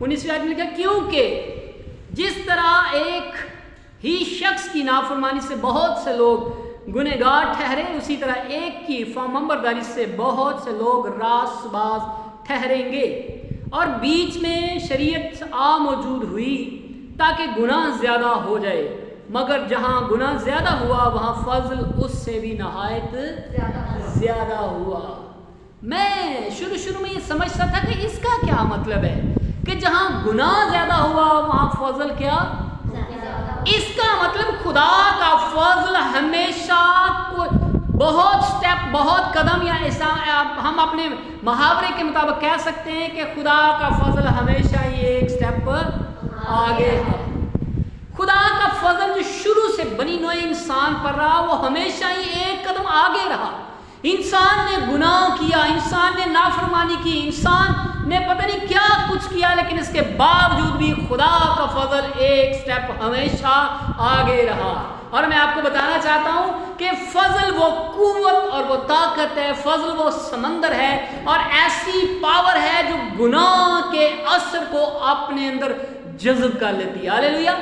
19ویں آیت میں لکھا کیونکہ جس طرح ایک ہی شخص کی نافرمانی سے بہت سے لوگ گنہگار ٹھہرے، اسی طرح ایک کی فرمانبرداری سے بہت سے لوگ راست باز ٹھہریں گے۔ اور بیچ میں شریعت موجود ہوئی تاکہ گناہ زیادہ ہو جائے، مگر جہاں گناہ زیادہ ہوا وہاں فضل اس سے بھی نہایت زیادہ ہوا۔ میں شروع میں یہ سمجھتا تھا کہ اس کا کیا مطلب ہے کہ جہاں گناہ زیادہ ہوا وہاں فضل کیا؟ اس کا مطلب خدا کا فضل ہمیشہ بہت سٹیپ، بہت قدم، یا ایسا ہم اپنے محاورے کے مطابق کہہ سکتے ہیں کہ خدا کا فضل ہمیشہ ہی ایک سٹیپ آگے ہے۔ خدا کا فضل جو شروع سے بنی نوع انسان پر رہا وہ ہمیشہ ہی ایک قدم آگے رہا۔ انسان نے گناہ کیا، انسان نے نافرمانی کی، انسان نے پتہ نہیں کیا کچھ کیا، لیکن اس کے باوجود بھی خدا کا فضل ایک سٹیپ ہمیشہ آگے رہا۔ اور میں آپ کو بتانا چاہتا ہوں کہ فضل وہ قوت اور وہ طاقت ہے، فضل وہ سمندر ہے اور ایسی پاور ہے جو گناہ کے اثر کو اپنے اندر جذب کر لیتی ہے۔ ہاللیلویہ۔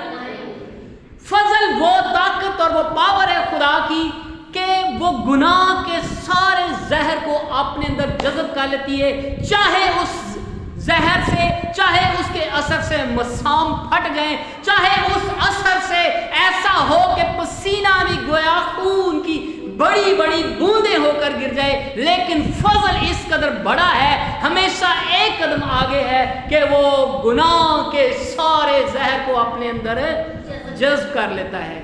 فضل وہ طاقت اور وہ پاور ہے خدا کی کہ وہ گناہ کے سارے زہر کو اپنے اندر جذب کر لیتی ہے، چاہے اس زہر سے، چاہے اس کے اثر سے مسام پھٹ جائیں، چاہے اس اثر سے ایسا ہو کہ پسینہ بھی گویا خون کی بڑی بڑی بوندیں ہو کر گر جائے، لیکن فضل اس قدر بڑا ہے، ہمیشہ ایک قدم آگے ہے کہ وہ گناہ کے سارے زہر کو اپنے اندر جذب کر لیتا ہے۔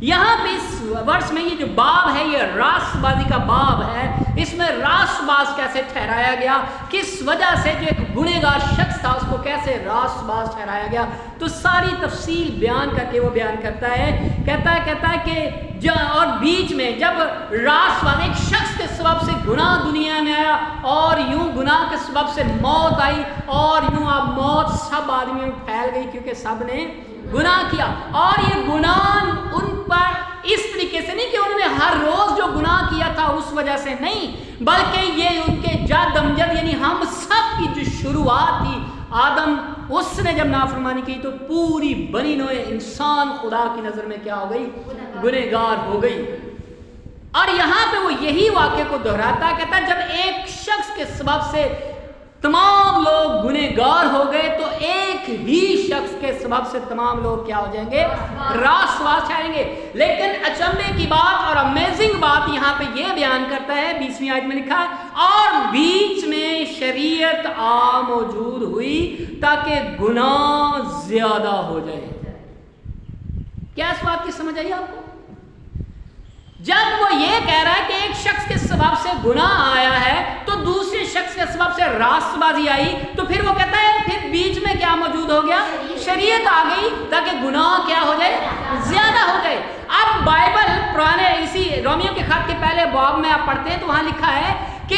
یہاں پہ اس ورس میں یہ جو باب ہے یہ راست بازی کا باب ہے۔ اس میں راست باز کیسے ٹھہرایا گیا، کس وجہ سے جو ایک گنہگار شخص تھا اس کو کیسے راست باز ٹھہرایا گیا، تو ساری تفصیل بیان کر کے وہ بیان کرتا ہے، کہتا ہے کہ اور بیچ میں جب راست باز ایک شخص کے سبب سے گناہ دنیا میں آیا اور یوں گناہ کے سبب سے موت آئی، اور یوں اب موت سب آدمیوں میں پھیل گئی کیونکہ سب نے گناہ کیا۔ اور یہ گناہ ان پر اس طریقے سے نہیں کہ انہوں نے ہر روز جو گناہ کیا تھا اس وجہ سے نہیں، بلکہ یہ ان کے جد امجد یعنی ہم سب کی جو شروعات تھی، آدم اس نے جب نافرمانی کی تو پوری بنی نوع انسان خدا کی نظر میں کیا ہو گئی؟ گنہگار ہو گئی۔ اور یہاں پہ وہ یہی واقعے کو دہراتا ہے، کہتا ہے جب ایک شخص کے سبب سے تمام لوگ گنہگار ہو گئے تو ایک ہی شخص کے سبب سے تمام لوگ کیا ہو جائیں گے؟ راست باز ٹھہریں گے۔ لیکن اچنبے کی بات اور امیزنگ بات یہاں پہ یہ بیان کرتا ہے، 20ویں آیت میں لکھا ہے اور بیچ میں شریعت موجود ہوئی تاکہ گناہ زیادہ ہو جائے۔ کیا اس بات کی سمجھ آئی آپ کو؟ جب وہ یہ کہہ رہا ہے کہ ایک شخص کے سبب سے گناہ آیا ہے تو دوسرے شخص کے سبب سے راست بازی آئی، تو پھر وہ کہتا ہے پھر بیچ میں کیا موجود ہو گیا؟ شریعت آ گئی تاکہ گناہ کیا ہو جائے؟ زیادہ ہو جائے۔ اب بائبل پرانے اسی رومیو کے خط کے پہلے باب میں آپ پڑھتے ہیں تو وہاں لکھا ہے کہ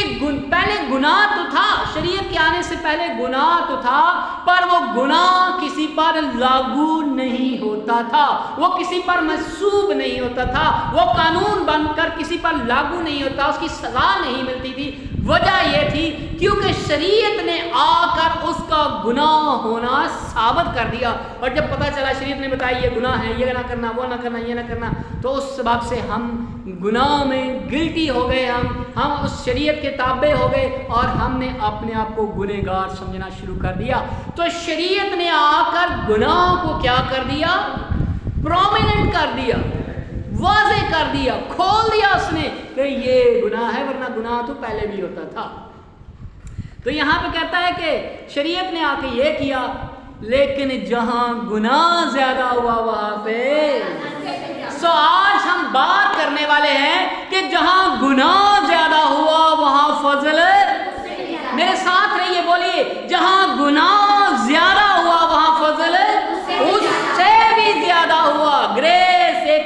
پہلے گناہ تو تھا، شریعت کے آنے سے پہلے گناہ تو تھا، پر وہ گناہ کسی پر لاگو نہیں ہوتا تھا، وہ کسی پر منسوب نہیں ہوتا تھا، وہ قانون بن کر کسی پر لاگو نہیں ہوتا، اس کی سزا نہیں ملتی تھی۔ وجہ یہ تھی کیونکہ شریعت نے آ کر اس کا گناہ ہونا ثابت کر دیا، اور جب پتہ چلا شریعت نے بتایا یہ گناہ ہے، یہ نہ کرنا، وہ نہ کرنا، یہ نہ کرنا، تو اس سبب سے ہم گناہ میں گلٹی ہو گئے، ہم اس شریعت کے تابع ہو گئے اور ہم نے اپنے آپ کو گنہگار سمجھنا شروع کر دیا۔ تو شریعت نے آ کر گناہ کو کیا کر دیا؟ پرومیننٹ کر دیا، واضح کر دیا، کھول دیا اس نے کہ یہ گناہ ہے، ورنہ گناہ تو پہلے بھی ہوتا تھا۔ تو یہاں پہ کہتا ہے کہ شریعت نے آ کے یہ کیا، لیکن جہاں گناہ زیادہ ہوا وہاں پہ آج ہم بات کرنے والے ہیں کہ جہاں گناہ زیادہ ہوا وہاں فضل، میرے ساتھ رہیے بولیے، جہاں گناہ زیادہ ہوا وہاں فضل اس سے بھی زیادہ ہوا۔ گریس ایک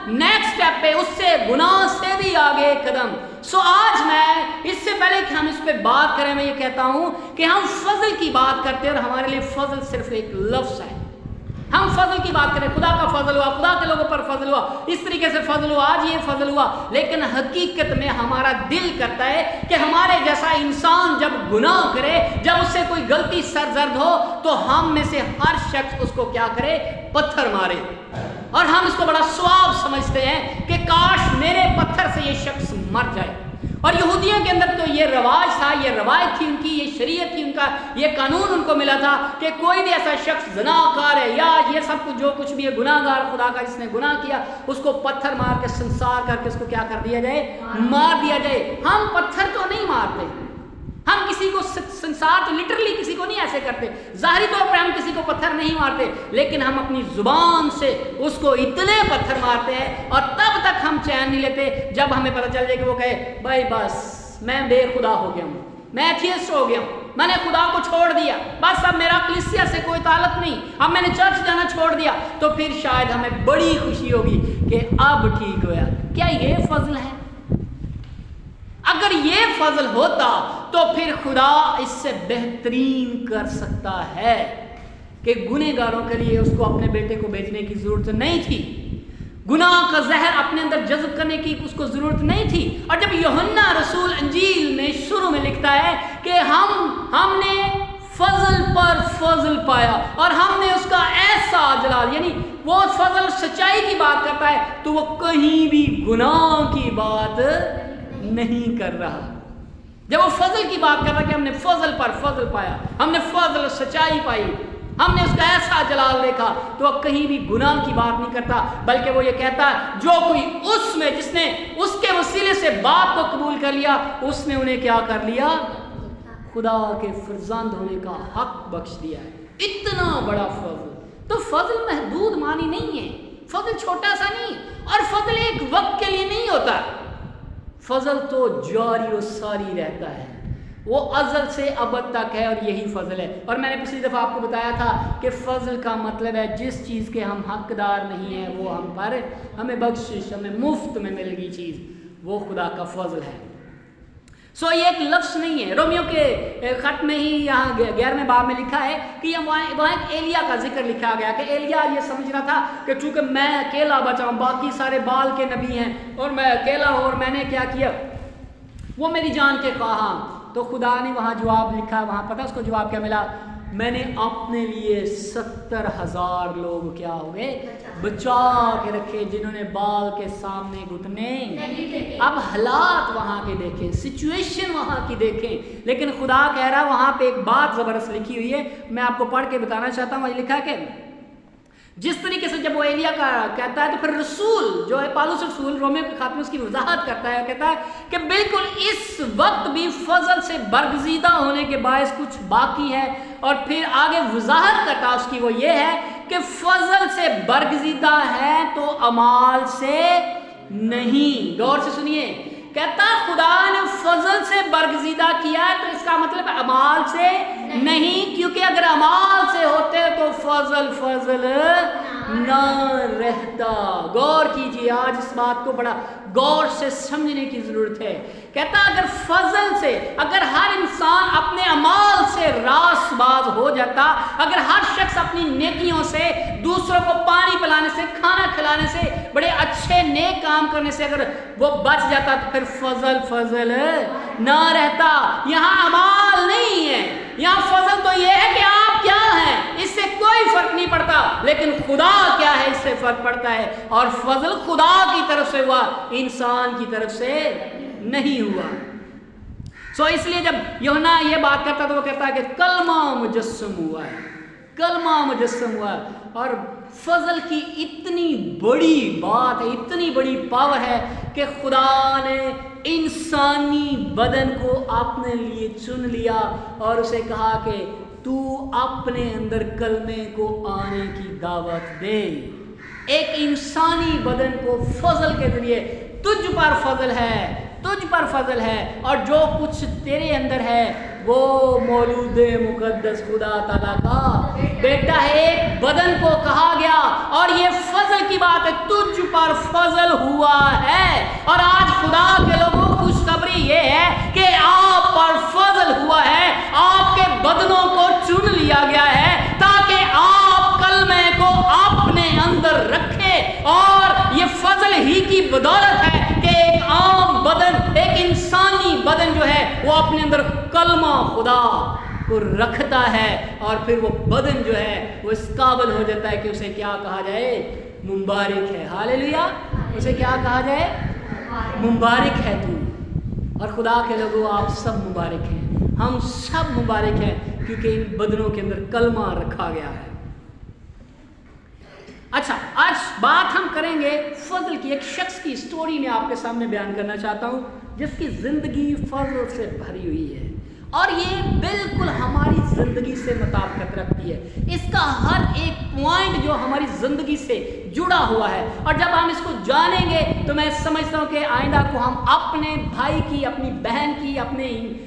نیکسٹ اسٹیپ پہ، اس سے گناہ سے بھی آگے ایک قدم۔ آج میں اس سے پہلے کہ ہم اس پہ بات کریں میں یہ کہتا ہوں کہ ہم فضل کی بات کرتے ہیں اور ہمارے لیے فضل صرف ایک لفظ ہے، ہم فضل کی بات کریں، خدا کا فضل ہوا، خدا کے لوگوں پر فضل ہوا، اس طریقے سے فضل ہوا، آج یہ فضل ہوا، لیکن حقیقت میں ہمارا دل کرتا ہے کہ ہمارے جیسا انسان جب گناہ کرے، جب اس سے کوئی غلطی سرزد ہو، تو ہم میں سے ہر شخص اس کو کیا کرے؟ پتھر مارے، اور ہم اس کو بڑا ثواب سمجھتے ہیں کہ کاش میرے پتھر سے یہ شخص مر جائے۔ اور یہودیوں کے اندر تو یہ رواج تھا، یہ روایت تھی ان کی، یہ شریعت تھی ان کا، یہ قانون ان کو ملا تھا کہ کوئی بھی ایسا شخص زناکار ہے یا یہ سب کچھ جو کچھ بھی ہے گناہ گار خدا کا جس نے گناہ کیا، اس کو پتھر مار کے سنسار کر کے اس کو کیا کر دیا جائے؟ مار دیا جائے۔ ہم پتھر تو نہیں مارتے، ہم کسی کو سنسار تو لٹرلی کسی کو نہیں ایسے کرتے، ظاہری طور پر ہم کسی کو پتھر نہیں مارتے، لیکن ہم اپنی زبان سے اس کو اتنے پتھر مارتے ہیں، اور تب تک ہم چین نہیں لیتے جب ہمیں پتہ چل جائے کہ وہ کہے بھائی بس میں بے خدا ہو گیا ہوں، میں ایتھیسٹ ہو گیا ہوں، میں نے خدا کو چھوڑ دیا، بس اب میرا کلیسیا سے کوئی تعلق نہیں، اب میں نے چرچ جانا چھوڑ دیا، تو پھر شاید ہمیں بڑی خوشی ہوگی کہ اب ٹھیک ہوا۔ کیا یہ فضل ہے؟ اگر یہ فضل ہوتا تو پھر خدا اس سے بہترین کر سکتا ہے کہ گنہگاروں کے لیے اس کو اپنے بیٹے کو بھیجنے کی ضرورت نہیں تھی، گناہ کا زہر اپنے اندر جذب کرنے کی اس کو ضرورت نہیں تھی۔ اور جب یوحنا رسول انجیل میں شروع میں لکھتا ہے کہ ہم نے فضل پر فضل پایا اور ہم نے اس کا ایسا جلال، یعنی وہ فضل سچائی کی بات کرتا ہے تو وہ کہیں بھی گناہ کی بات نہیں کر رہا۔ جب وہ فضل کی بات کر رہا کہ ہم نے فضل پر فضل پایا، ہم نے فضل سچائی پائی، ہم نے اس کا ایسا جلال دیکھا، تو وہ کہیں بھی گناہ کی بات نہیں کرتا، بلکہ وہ یہ کہتا ہے جو کوئی اس میں جس نے اس کے وسیلے سے باپ کو قبول کر لیا، اس نے انہیں کیا کر لیا؟ خدا کے فرزند ہونے کا حق بخش دیا ہے۔ اتنا بڑا فضل، تو فضل محدود معنی نہیں ہے، فضل چھوٹا سا نہیں، اور فضل ایک وقت کے لیے نہیں ہوتا، فضل تو جاری و ساری رہتا ہے، وہ ازل سے ابد تک ہے، اور یہی فضل ہے۔ اور میں نے پچھلی دفعہ آپ کو بتایا تھا کہ فضل کا مطلب ہے جس چیز کے ہم حقدار نہیں ہیں وہ ہم پر، ہمیں بخشش، ہمیں مفت میں مل گئی چیز، وہ خدا کا فضل ہے۔ سو یہ ایک لفظ نہیں ہے، رومیو کے خط میں ہی یہاں 11ویں باب میں لکھا ہے کہ وہاں ایلیا کا ذکر لکھا گیا کہ ایلیا یہ سمجھ رہا تھا کہ چونکہ میں اکیلا بچا ہوں، باقی سارے بال کے نبی ہیں اور میں اکیلا ہوں، اور میں نے کیا کیا، وہ میری جان کے خواہاں، تو خدا نے وہاں جواب لکھا، وہاں پتہ اس کو جواب کیا ملا؟ میں نے اپنے لیے 70,000 لوگ کیا ہوئے بچا کے رکھے، جنہوں نے بال کے سامنے گھٹنے۔ اب حالات وہاں کے دیکھیں، سچویشن وہاں کی دیکھیں، لیکن خدا کہہ رہا وہاں پہ ایک بات زبردست لکھی ہوئی ہے، میں آپ کو پڑھ کے بتانا چاہتا ہوں۔ لکھا کہ جس طریقے سے جب وہ ایلیا کا کہتا ہے تو پھر رسول جو ہے پالوس رسول رومیو کے خط میں اس کی وضاحت کرتا ہے، کہتا ہے کہ بالکل اس وقت بھی فضل سے برگزیدہ ہونے کے باعث کچھ باقی ہے، اور پھر آگے وضاحت کرتا ہے اس کی، وہ یہ ہے کہ فضل سے برگزیدہ ہے تو اعمال سے نہیں۔ غور سے سنیے، کہتا خدا نے فضل سے برگزیدہ کیا ہے تو اس کا مطلب اعمال سے نہیں، کیونکہ اگر اعمال سے ہوتے تو فضل نہ رہتا۔ غور کیجیے، آج اس بات کو بڑا غور سے سمجھنے کی ضرورت ہے۔ کہتا اگر فضل سے، اگر ہر انسان اپنے اعمال سے راست باز ہو جاتا، اگر ہر شخص اپنی نیکیوں سے، دوسروں کو پانی پلانے سے، کھانا کھلانے سے، بڑے اچھے نیک کام کرنے سے اگر وہ بچ جاتا تو پھر فضل نہ رہتا۔ یہاں اعمال نہیں ہے، یہاں فضل تو یہ ہے کہ آپ کیا ہیں اس سے کوئی فرق نہیں پڑتا، لیکن خدا کیا ہے اس سے فرق پڑتا ہے، اور فضل خدا کی طرف سے ہوا، انسان کی طرف سے نہیں ہوا۔ سو اس لیے جب یوحنا یہ بات کرتا تو وہ کہتا ہے کہ کلمہ مجسم ہوا ہے، کلمہ مجسم ہوا ہے، اور فضل کی اتنی بڑی بات ہے، اتنی بڑی پاور ہے کہ خدا نے انسانی بدن کو اپنے لیے چن لیا اور اسے کہا کہ تو اپنے اندر کلمے کو آنے کی دعوت دے۔ ایک انسانی بدن کو فضل کے ذریعے، تجھ پر فضل ہے، تجھ پر فضل ہے، اور جو کچھ تیرے اندر ہے وہ مولود مقدس خدا تعالیٰ کا بیٹا ہے۔ ایک بدن کو کہا گیا، اور یہ فضل کی بات ہے، تجھ پر فضل ہوا ہے، اور آج خدا کے لوگوں خوشخبری یہ ہے کہ آپ پر فضل ہوا ہے، آپ کے بدنوں کو چن لیا گیا ہے تاکہ آپ کلمے کو اندر کلمہ خدا کو رکھتا ہے اور پھر وہ بدن جو ہے وہ اس قابل ہو جاتا ہے کہ اسے کیا کہا جائے؟ مبارک ہے. ہاللیلویا. اسے کیا کہا جائے؟ مبارک ہے تو. اور خدا کے لوگوں آپ سب مبارک ہیں, ہم سب مبارک ہیں کیونکہ ان بدنوں کے اندر کلمہ رکھا گیا ہے. اچھا, آج بات ہم کریں گے فضل کی. ایک شخص کی سٹوری میں آپ کے سامنے بیان کرنا چاہتا ہوں جس کی زندگی فضل سے بھری ہوئی ہے اور یہ بالکل ہماری زندگی سے مطابقت رکھتی ہے. اس کا ہر ایک پوائنٹ جو ہماری زندگی سے جڑا ہوا ہے, اور جب ہم اس کو جانیں گے تو میں سمجھتا ہوں کہ آئندہ کو ہم اپنے بھائی کی, اپنی بہن کی, اپنے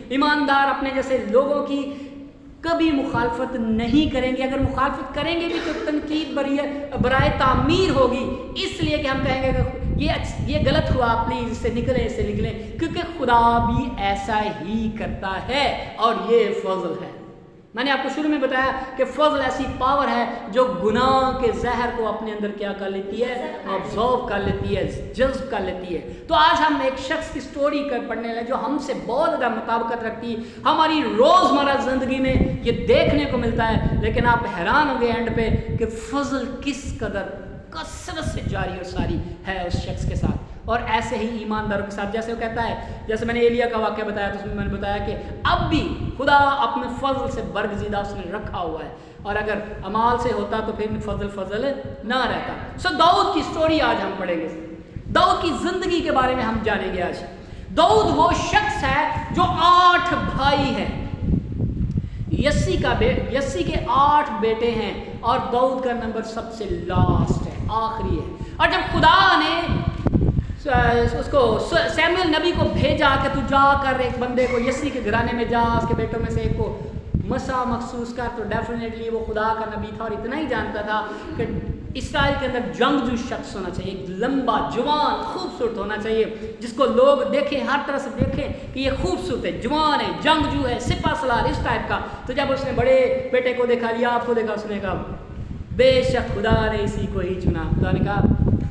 ایماندار, اپنے جیسے لوگوں کی کبھی مخالفت نہیں کریں گے. اگر مخالفت کریں گے بھی تو تنقید برائے تعمیر ہوگی, اس لیے کہ ہم کہیں گے کہ یہ غلط ہوا, پلیز اس سے نکلیں, اس سے نکلیں, کیونکہ خدا بھی ایسا ہی کرتا ہے اور یہ فضل ہے. میں نے آپ کو شروع میں بتایا کہ فضل ایسی پاور ہے جو گناہ کے زہر کو اپنے اندر کیا کر لیتی ہے؟ آبزرو کر لیتی ہے, جذب کر لیتی ہے. تو آج ہم ایک شخص کی سٹوری پڑھنے لیں جو ہم سے بہت زیادہ مطابقت رکھتی ہے, ہماری روزمرہ زندگی میں یہ دیکھنے کو ملتا ہے. لیکن آپ حیران ہوں گے اینڈ پہ کہ فضل کس قدر کثرت سے جاری اور ساری ہے اس شخص کے ساتھ, اور ایسے ہی ایمانداروں کے ساتھ. جیسے وہ کہتا ہے, جیسے میں نے ایلیا کا واقعہ بتایا تو اس میں نے بتایا کہ اب بھی خدا اپنے فضل سے برگزیدہ اس نے رکھا ہوا ہے, اور اگر اعمال سے ہوتا تو پھر فضل نہ رہتا. داؤد کی سٹوری آج ہم پڑھیں گے. داؤد کی زندگی کے بارے میں ہم جانیں گے آج. داؤد وہ شخص ہے جو 8 بھائی ہیں. یسی کے 8 بیٹے ہیں اور داؤد کا نمبر سب سے لاسٹ ہے, آخری ہے. اور جب خدا نے اس کو سیموئیل نبی کو بھیجا کہ تو جا کر ایک بندے کو یسی کے گھرانے میں جا, اس کے بیٹوں میں سے ایک کو مسا مخصوص کر, تو ڈیفینیٹلی وہ خدا کا نبی تھا اور اتنا ہی جانتا تھا کہ اسرائیل کے اندر جنگجو شخص ہونا چاہیے, ایک لمبا, جوان, خوبصورت ہونا چاہیے جس کو لوگ دیکھیں, ہر طرح سے دیکھیں کہ یہ خوبصورت ہے, جوان ہے, جنگجو ہے, سپہ سالار, اس ٹائپ کا. تو جب اس نے بڑے بیٹے کو دیکھا, لیا آپ کو دیکھا, اس نے کہا بے شک خدا نے اسی کو ہی چنا. خدا نے کہا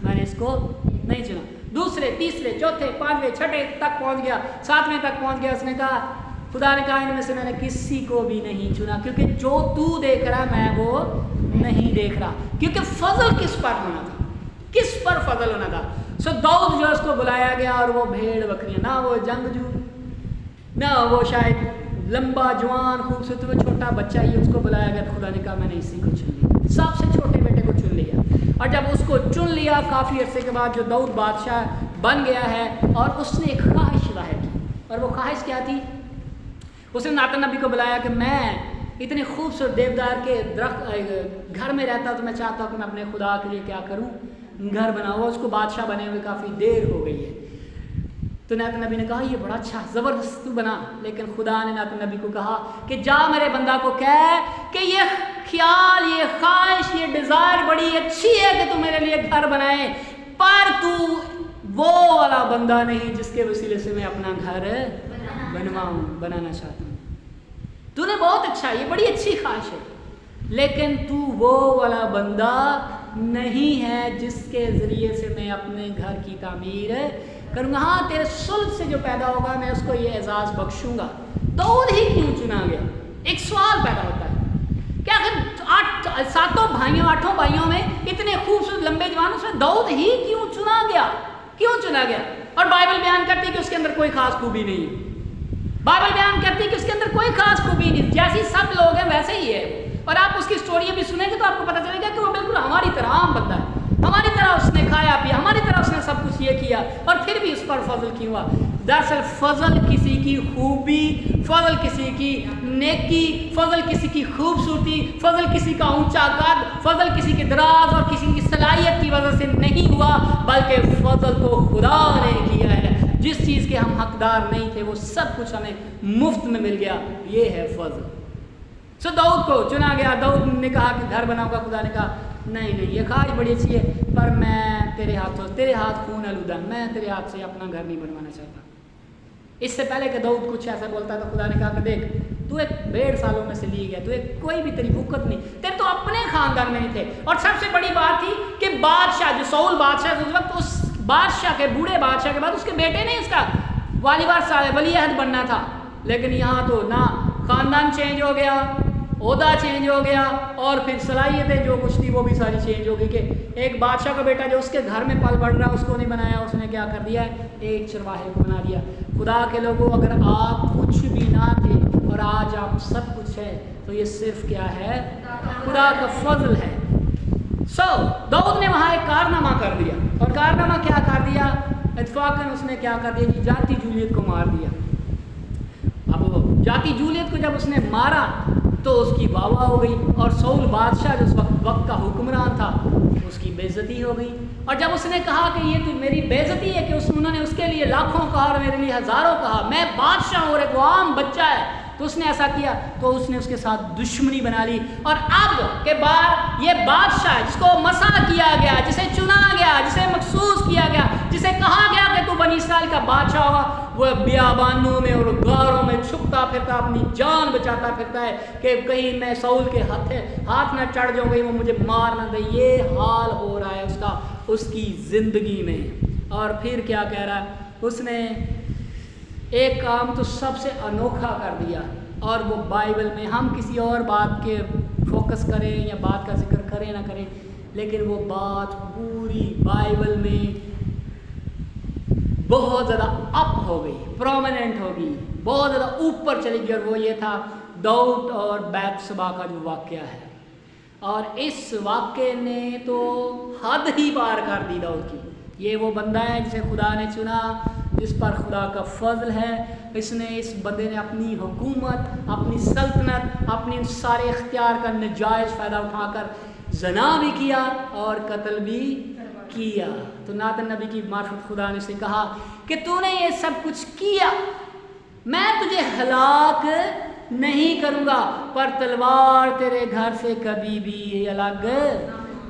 میں نے اس کو نہیں چنا. دوسرے, تیسرے, چوتھے, 5ویں, 6 تک پہنچ گیا, 7ویں تک پہنچ گیا. اس نے کہا خدا نے کہا ان میں سے میں نے کسی کو بھی نہیں چنا, کیونکہ جو تو دیکھ رہا میں وہ نہیں دیکھ رہا. کیونکہ فضل کس پر ہونا تھا؟ کس پر فضل ہونا تھا؟ داؤد جو اس کو بلایا گیا, اور وہ بھیڑ بکریاں, نہ وہ جنگجو, نہ وہ شاید لمبا, جوان, خوبصورت, وہ چھوٹا بچہ ہی اس کو بلایا گیا. خدا نے کہا میں نے اسی کو چن لیا, سب سے چھوٹے بیٹے کو چن لیا. اور جب اس کو چن لیا کافی عرصے کے بعد جو داؤد بادشاہ بن گیا ہے, اور اس نے ایک خواہش ظاہر کی. اور وہ خواہش کیا تھی؟ اس نے ناتن نبی کو بلایا کہ میں اتنے خوبصورت دیودار کے درخت گھر میں رہتا, تو میں چاہتا ہوں کہ میں اپنے خدا کے لیے کیا کروں, گھر بناؤں. اس کو بادشاہ بنے ہوئے کافی دیر ہو گئی ہے. تو ناتن نبی نے کہا یہ بڑا اچھا, زبردست بنا. لیکن خدا نے ناتن نبی کو کہا کہ جا میرے بندہ کو کہہ کہ یہ خیال, یہ خواہش, یہ ڈیزائر بڑی اچھی ہے کہ تو میرے لیے گھر بنائے, پر تو وہ والا بندہ نہیں جس کے وسیلے سے میں اپنا گھر بنانا چاہتا ہوں. تو نے بہت اچھا, یہ بڑی اچھی خواہش ہے, لیکن تو وہ والا بندہ نہیں ہے جس کے ذریعے سے میں اپنے گھر کی تعمیر کروں گا. ہاں تیرے سلب سے جو پیدا ہوگا میں اس کو یہ اعزاز بخشوں گا. داؤد ہی کیوں چنا گیا؟ ایک سوال پیدا ہوتا ہے کہ آخر 8 بھائیوں میں اتنے خوبصورت لمبے جوان, اس میں داؤد ہی کیوں چنا گیا؟ کیوں چنا گیا؟ اور بائبل بیان کرتی کہ اس کے اندر کوئی خاص خوبی نہیں ہے. بائبل بیان کرتی کہ اس کے اندر کوئی خاص خوبی نہیں, جیسی سب لوگ ہیں ویسے ہی ہے. اور آپ اس کی سٹوری بھی سنیں گے تو آپ کو پتہ چلے گا کہ وہ بالکل ہماری طرح عام بندہ ہے, ہماری طرح اس نے کھایا پیا, ہماری طرح اس نے سب کچھ یہ کیا, اور پھر بھی اس پر فضل کیوں ہوا؟ دراصل فضل کسی کی خوبی, فضل کسی کی نیکی, فضل کسی کی خوبصورتی, فضل کسی کا اونچا قد, فضل کسی کے دراز اور کسی کی صلاحیت کی وجہ سے نہیں ہوا, بلکہ فضل تو خدا نے کیا ہے. جس چیز کے ہم حقدار نہیں تھے وہ سب کچھ ہمیں مفت میں مل گیا, یہ ہے فضل. داؤد کو چنا گیا. داؤد نے کہا کہ گھر بناؤں گا. خدا نے کہا نہیں, یہ خواہش بڑی اچھی ہے, پر میں تیرے ہاتھ خون آلودہ, میں تیرے ہاتھ سے اپنا گھر نہیں بنوانا چاہتا. اس سے پہلے کہ داؤد کچھ ایسا بولتا تو خدا نے کہا کہ دیکھ تو ایک 1.5 سالوں میں سے لی گیا, تو ایک کوئی بھی تیری وقت نہیں, تیرے تو اپنے خاندان میں نہیں تھے. اور سب سے بڑی بات تھی کہ بادشاہ جو سول بادشاہ اس وقت, اس بادشاہ کے بوڑھے بادشاہ کے بعد اس کے بیٹے نے اس کا ولی عہد بننا تھا. لیکن یہاں تو نہ خاندان چینج ہو گیا، عہدہ چینج ہو گیا، اور پھر صلاحیتیں جو کچھ تھی وہ بھی ساری چینج ہو گئی کہ ایک بادشاہ کا بیٹا جو اس کے گھر میں پل بڑھ رہا اس کو نہیں بنایا، اس نے کیا کر دیا ہے، ایک چرواہے کو بنا دیا۔ خدا کے لوگوں، اگر آپ کچھ بھی نہ تھے اور آج آپ سب کچھ ہے تو یہ صرف کیا ہے، خدا کا فضل ہے۔ داؤد نے وہاں ایک کارنامہ کر دیا، اور کارنامہ کیا کر دیا، اتفاقاً اس نے کیا کر دیا جی، جاتی جولیت کو مار دیا۔ اب جاتی جولیت کو جب اس نے مارا تو اس کی واہ واہ ہو گئی، اور سول بادشاہ جو اس وقت کا حکمران تھا اس کی بے عزتی ہو گئی۔ اور جب اس نے کہا کہ یہ تو میری بے عزتی ہے کہ انہوں نے اس کے لیے لاکھوں کہا اور میرے لیے ہزاروں کہا، میں بادشاہ ہوں اور ایک عام بچہ ہے، تو اس نے ایسا کیا، تو اس نے اس کے ساتھ دشمنی بنا لی۔ اور اب کے بعد یہ بادشاہ جس کو مسا کیا گیا، جسے چنا گیا، جسے مخصوص کیا گیا، جسے کہا گیا کہ تو بنی اسرائیل کا بادشاہ ہوگا، وہ بیابانوں میں اور غاروں میں چھپتا پھرتا، اپنی جان بچاتا پھرتا ہے کہ کہیں میں سول کے ہاتھ نہ چڑھ جاؤں گی، وہ مجھے مار نہ دے۔ یہ حال ہو رہا ہے اس کا، اس کی زندگی میں۔ اور پھر کیا کہہ رہا ہے، اس نے ایک کام تو سب سے انوکھا کر دیا، اور وہ بائبل میں، ہم کسی اور بات کے فوکس کریں یا بات کا ذکر کریں نہ کریں، لیکن وہ بات پوری بائبل میں بہت زیادہ اپ ہو گئی، پرومیننٹ ہو گئی، بہت زیادہ اوپر چلی گئی، اور وہ یہ تھا داؤد اور بیت شبا کا جو واقعہ ہے۔ اور اس واقعے نے تو حد ہی پار کر دی داؤد کی۔ یہ وہ بندہ ہے جسے خدا نے چنا، جس پر خدا کا فضل ہے۔ اس بندے نے اپنی حکومت، اپنی سلطنت، اپنے سارے اختیار کا نجائز فائدہ اٹھا کر زنا بھی کیا اور قتل بھی کیا۔ تو ناتن نبی کی معرفت خدا نے اسے کہا کہ تو نے یہ سب کچھ کیا، میں تجھے ہلاک نہیں کروں گا، پر تلوار تیرے گھر سے کبھی بھی الگ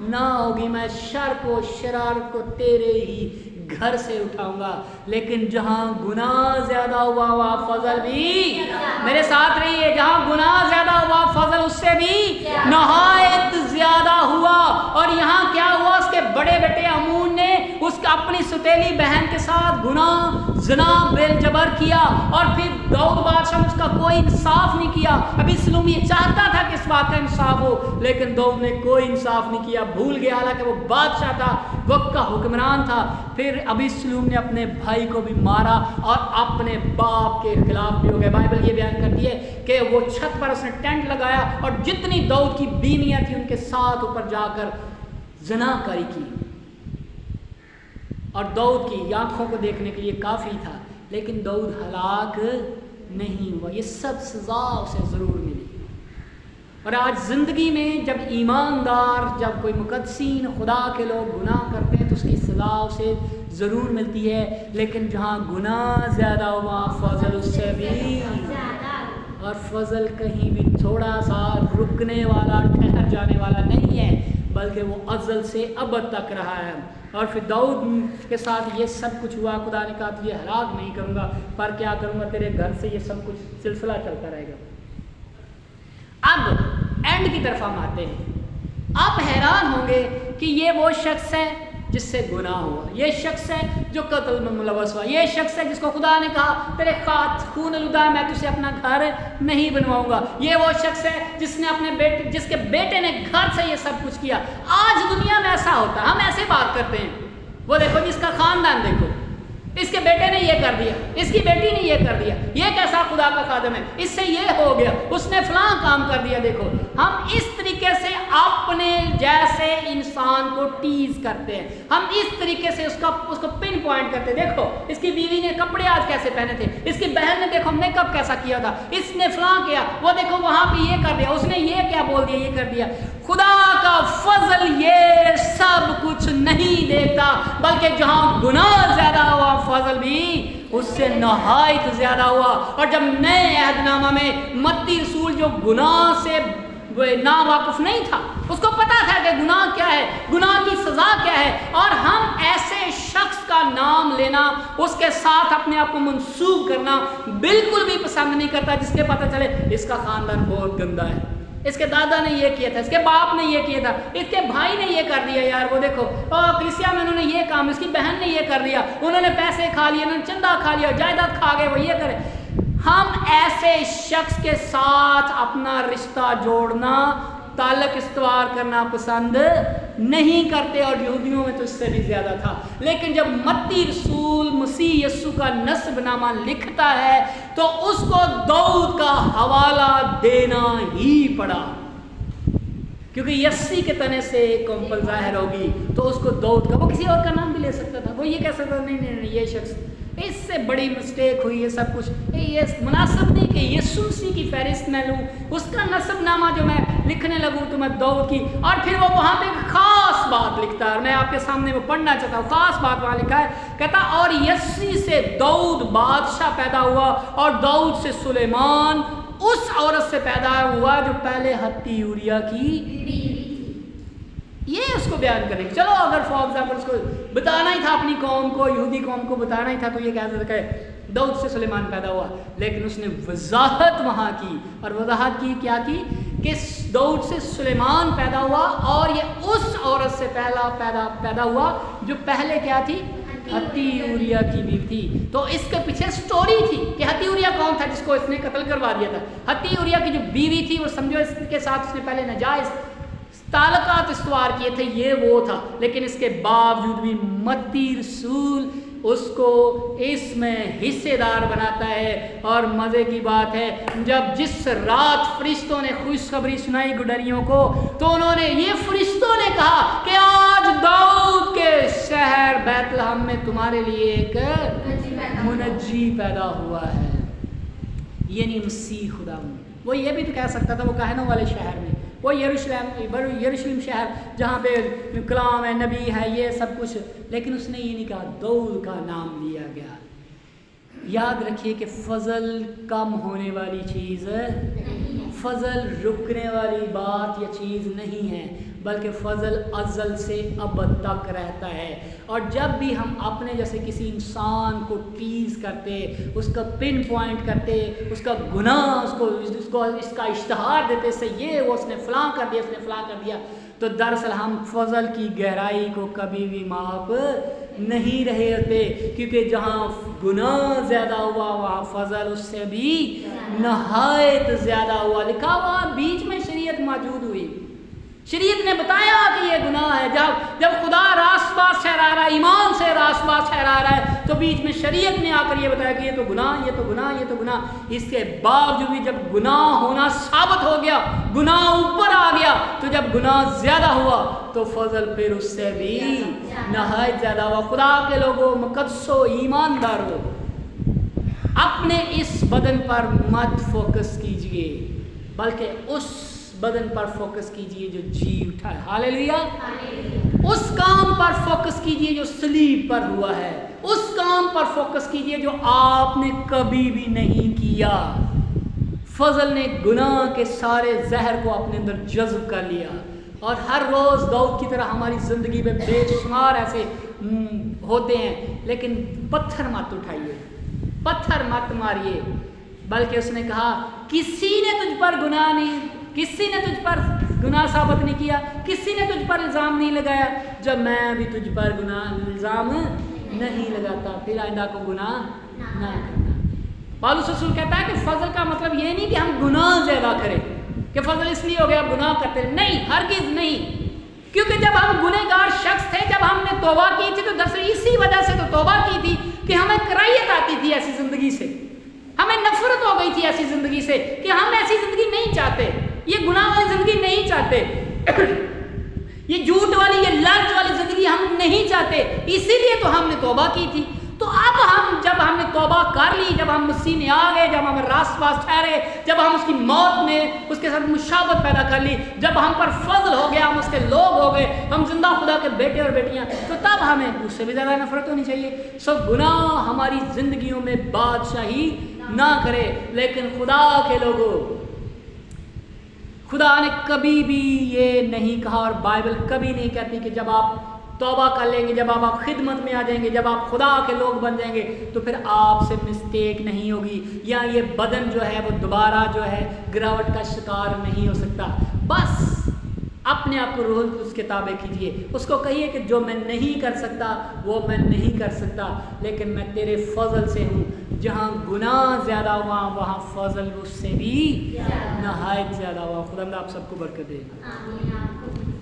نہ ہوگی، میں شر کو شرارت کو تیرے ہی گھر سے اٹھاؤں گا۔ لیکن جہاں گناہ زیادہ ہوا وہاں فضل بھی، میرے ساتھ رہیے، جہاں گناہ زیادہ ہوا فضل اس سے بھی نہایت زیادہ ہوا۔ اور یہاں کیا ہوا، اس کے بڑے بیٹے امون نے اس کا اپنی ستیلی بہن کے ساتھ گناہ زنا بل جبر کیا، اور پھر داؤد بادشاہ نے اس کا کوئی انصاف نہیں کیا۔ ابھی سلوم یہ چاہتا تھا کہ اس بات کا انصاف ہو، لیکن داؤد نے کوئی انصاف نہیں کیا، بھول گیا، حالانکہ وہ بادشاہ تھا، وقت کا حکمران تھا۔ پھر ابھی سلوم نے اپنے بھائی کو بھی مارا اور اپنے باپ کے خلاف بھی ہو گئے۔ بائبل یہ بیان کرتی ہے کہ وہ چھت پر اس نے ٹینٹ لگایا اور جتنی داؤد کی بیویاں تھیں ان کے ساتھ اوپر جا کر زنا کاری کی، اور داؤد کی آنکھوں کو دیکھنے کے لیے کافی تھا، لیکن داؤد ہلاک نہیں ہوا۔ یہ سب سزا اسے ضرور ملی۔ اور آج زندگی میں جب ایماندار، جب کوئی مقدسین خدا کے لوگ گناہ کرتے ہیں تو اس کی سزا اسے ضرور ملتی ہے، لیکن جہاں گناہ زیادہ ہوا فضل اس سے بھی، اور فضل کہیں بھی تھوڑا سا رکنے والا، ٹھہر جانے والا نہیں ہے، بلکہ وہ ازل سے ابد تک رہا ہے۔ اور پھر داؤد کے ساتھ یہ سب کچھ ہوا، خدا نے کہا تجھے ہلاک نہیں کروں گا، پر کیا کروں گا، تیرے گھر سے یہ سب کچھ سلسلہ چلتا رہے گا۔ اب اینڈ کی طرف ہم آتے ہیں۔ آپ حیران ہوں گے کہ یہ وہ شخص ہے جس سے گناہ ہوا، یہ شخص ہے جو قتل میں ملوث ہوا، یہ شخص ہے جس کو خدا نے کہا تیرے خون آلودہ میں تجھے اپنا گھر نہیں بنواؤں گا، یہ وہ شخص ہے جس نے اپنے بیٹے، جس کے بیٹے نے گھر سے یہ سب کچھ کیا۔ آج دنیا میں ایسا ہوتا ہے، ہم ایسے بات کرتے ہیں، وہ دیکھو جس کا خاندان دیکھو، اس کے بیٹے نے یہ کر دیا، اس کی بیٹی نے یہ کر دیا، یہ کیسا خدا کا خادم ہے، اس سے یہ ہو گیا، اس نے فلاں کام کر دیا۔ دیکھو ہم اس طریقے سے اپنے جیسے انسان کو ٹیز کرتے ہیں، ہم اس طریقے سے اس کو پن پوائنٹ کرتے ہیں۔ دیکھو اس کی بیوی نے کپڑے آج کیسے پہنے تھے، اس کی بہن نے دیکھو میک اپ کیسا کیا تھا، اس نے فلاں کیا، وہ دیکھو وہاں پہ یہ کر دیا، اس نے یہ کیا بول دیا، یہ کر دیا۔ خدا کا فضل یہ سب کچھ نہیں دیکھتا، بلکہ جہاں گناہ زیادہ ہوا فضل بھی اس سے نہایت زیادہ ہوا۔ اور جب نئے عہد نامہ میں متی رسول جو گناہ سے نا واقف نہیں تھا، اس کو پتا تھا کہ گناہ کیا ہے، گناہ کی سزا کیا ہے، اور ہم ایسے شخص کا نام لینا، اس کے ساتھ اپنے آپ کو منسوب کرنا بالکل بھی پسند نہیں کرتا، جس کے پتہ چلے اس کا خاندان بہت گندا ہے، اس کے دادا نے یہ کیا تھا، اس کے باپ نے یہ کیا تھا، اس کے بھائی نے یہ کر دیا، یار وہ دیکھو کلیسیا میں انہوں نے یہ کام، اس کی بہن نے یہ کر دیا، انہوں نے پیسے کھا لیے، انہوں نے چندہ کھا لیا، جائیداد کھا گئے، وہ یہ کرے۔ ہم ایسے شخص کے ساتھ اپنا رشتہ جوڑنا، تعلق استوار کرنا پسند نہیں کرتے، اور یہودیوں میں تو اس سے بھی زیادہ تھا۔ لیکن جب متی رسول مسیح یسوع کا نسب نامہ لکھتا ہے تو اس کو داؤد کا حوالہ دینا ہی پڑا، کیونکہ یسی کے تنے سے ایک قوم پر ظاہر ہوگی، تو اس کو داؤد کا، وہ کسی اور کا نام بھی لے سکتا تھا، وہ یہ کہہ سکتا تھا نہیں یہ شخص، اس سے بڑی مسٹیک ہوئی ہے سب کچھ، یہ مناسب نہیں کہ یسوع مسیح کی فہرست میں لوں، اس کا نسب نامہ جو میں لکھنے لگوں تو میں داؤد کی، اور پھر وہ وہاں پہ ایک خاص بات لکھتا ہے، اور میں آپ کے سامنے وہ پڑھنا چاہتا ہوں، خاص بات وہاں لکھا ہے، کہتا اور یسی سے داؤد بادشاہ پیدا ہوا، اور داؤد سے سلیمان اس عورت سے پیدا ہوا جو پہلے ہتی اوریا کی، یہ اس کو بیان کریں گے۔ چلو اگر فار ایگزامپل اس کو بتانا ہی تھا اپنی قوم کو، یہودی قوم کو بتانا ہی تھا، تو یہ کہہ سکتا ہے داؤد سے سلیمان پیدا ہوا، لیکن اس نے وضاحت وہاں کی، اور وضاحت کی کیا کی کہ داؤد سے سلیمان پیدا ہوا، اور یہ اس عورت سے پیدا ہوا جو پہلے کیا تھی، ہتی اوریا کی بیوی تھی۔ تو اس کے پیچھے سٹوری تھی کہ ہتی اوریا کون تھا جس کو اس نے قتل کروا دیا تھا۔ ہتی اوریا کی جو بیوی تھی وہ سمجھو اس کے ساتھ اس نے پہلے ناجائز تعلقات استوار کیے تھے، یہ وہ تھا، لیکن اس کے باوجود بھی متی رسول اس کو اس میں حصے دار بناتا ہے۔ اور مزے کی بات ہے، جب جس رات فرشتوں نے خوشخبری سنائی گڈریوں کو، تو انہوں نے، یہ فرشتوں نے کہا کہ آج داؤد کے شہر بیت لحم میں تمہارے لیے ایک منجی پیدا ہوا ہے، یعنی مسیح خدا۔ وہ یہ بھی تو کہہ سکتا تھا وہ کہنوں والے شہر میں، وہ یروشلم شہر جہاں پہ کلام ہے، نبی ہے، یہ سب کچھ، لیکن اس نے یہ نہیں کہا، داؤد کا نام لیا گیا۔ یاد رکھیے کہ فضل کم ہونے والی چیز، فضل رکنے والی بات یا چیز نہیں ہے، بلکہ فضل ازل سے ابد تک رہتا ہے۔ اور جب بھی ہم اپنے جیسے کسی انسان کو ٹیز کرتے، اس کا پن پوائنٹ کرتے، اس کا گناہ، اس کا اشتہار دیتے، اس سے یہ وہ اس نے فلاں کر دیا، اس نے فلاں کر دیا، تو دراصل ہم فضل کی گہرائی کو کبھی بھی ماپ نہیں رہے ہوتے، کیونکہ جہاں گناہ زیادہ ہوا وہاں فضل اس سے بھی نہایت زیادہ ہوا۔ لکھا ہوا بیچ میں شریعت موجود ہوئی، شریعت نے بتایا کہ یہ گناہ ہے، جب خدا راست باز ٹھہرا رہا ہے، ایمان سے راست باز ٹھہرا رہا ہے، تو بیچ میں شریعت نے آ کر یہ بتایا کہ یہ تو گناہ، یہ تو گناہ، یہ تو گناہ۔ اس کے باوجود بھی جب گناہ ہونا ثابت ہو گیا، گناہ اوپر آ گیا، تو جب گناہ زیادہ ہوا تو فضل پھر اس سے بھی نہایت زیادہ ہوا۔ خدا کے لوگوں، مقدسو، ایماندارو، اپنے اس بدن پر مت فوکس کیجئے، بلکہ اس بدن پر فوکس کیجئے جو جی اٹھا ہے، ہاللیلویا، اس کام پر فوکس کیجئے جو صلیب پر ہوا ہے، اس کام پر فوکس کیجئے جو آپ نے کبھی بھی نہیں کیا۔ فضل نے گناہ کے سارے زہر کو اپنے اندر جذب کر لیا، اور ہر روز داؤد کی طرح ہماری زندگی میں بے شمار ایسے ہوتے ہیں، لیکن پتھر مت اٹھائیے، پتھر مت ماریے، بلکہ اس نے کہا کسی نے تجھ پر گناہ نہیں، کسی نے تجھ پر گناہ ثابت نہیں کیا، کسی نے تجھ پر الزام نہیں لگایا، جب میں بھی تجھ پر گناہ الزام نہیں لگاتا، پھر آئندہ کو گناہ نہ کرنا۔ پالوس رسول کہتا ہے کہ فضل کا مطلب یہ نہیں کہ ہم گناہ زیادہ کریں، کہ فضل اس لیے ہو گیا گناہ کرتے ہیں، نہیں، ہرگز نہیں، کیونکہ جب ہم گنہگار شخص تھے، جب ہم نے توبہ کی تھی، تو دراصل اسی وجہ سے تو توبہ کی تھی کہ ہمیں کراہیت آتی تھی ایسی زندگی سے، ہمیں نفرت ہو گئی تھی ایسی زندگی سے، کہ ہم ایسی زندگی نہیں چاہتے، یہ گناہ والی زندگی نہیں چاہتے، یہ جھوٹ والی، یہ لالچ والی زندگی ہم نہیں چاہتے، اسی لیے تو ہم نے توبہ کی تھی۔ تو اب جب ہم نے توبہ کر لی، جب ہم مسیح میں آ گئے، جب ہم راست باز ٹھہرے، جب ہم اس کی موت میں اس کے ساتھ مشابہت پیدا کر لی، جب ہم پر فضل ہو گیا، ہم اس کے لوگ ہو گئے، ہم زندہ خدا کے بیٹے اور بیٹیاں، تو تب ہمیں اس سے بھی زیادہ نفرت ہونی چاہیے۔ سب گناہ ہماری زندگیوں میں بادشاہی نہ کرے، لیکن خدا کے لوگوں، خدا نے کبھی بھی یہ نہیں کہا، اور بائبل کبھی نہیں کہتی کہ جب آپ توبہ کر لیں گے، جب آپ خدمت میں آ جائیں گے، جب آپ خدا کے لوگ بن جائیں گے، تو پھر آپ سے مسٹیک نہیں ہوگی، یا یہ بدن جو ہے وہ دوبارہ جو ہے گراوٹ کا شکار نہیں ہو سکتا۔ بس اپنے آپ کو روح القدس کے تابع کیجیے، اس کو کہیے کہ جو میں نہیں کر سکتا وہ میں نہیں کر سکتا، لیکن میں تیرے فضل سے ہوں، جہاں گناہ زیادہ ہوا وہاں فضل اس سے بھی نہایت زیادہ ہوا. خدا آپ سب کو برکت دے. آمین. آپ کو